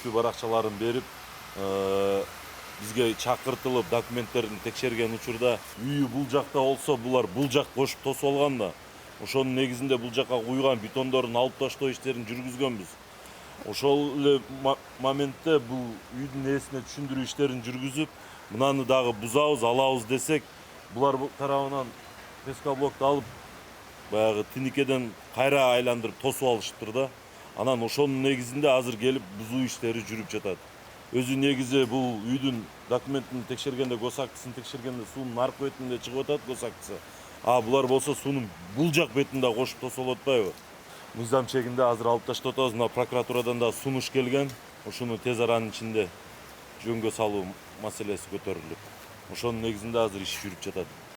resmi баракчаларын берип, бизге чакыртылып, документтерин текшерген учурда үйү бул жакта болсо, булар бул жак кошуп тосуп алган да. Ошонун негизинде бул жакка куйган бетондорун алып таштоо иштерин жүргүзгөнбүз. Ошол эле моментте бул үйдүн ээсине түшүндүрүү иштерин жүргүзүп, мынаны дагы бузабыз, алабыз десек, булар тарабынан пескоблокту алып, баягы тиникеден кайра айландырып тосуп алышыптыр да. Анан ошонун негизинде азыр келип бузуу иштери жүрүп жатат. Өзү негизи бул үйдүн документин текшергенде, госактысын текшергенде суунун аркы бетинде чыгып атат госактысы. А булар болсо суунун бул жак бетинде кошуп тосуп алып атпайбы? Мыйзам чегинде азыр алып таштап атабыз. Мына прокуратурадан да сунуш келген. Ушуну тез аранын ичинде жөнгө салуу маселеси көтөрүлүп. Ошонун негизинде азыр иш жүрүп жатат.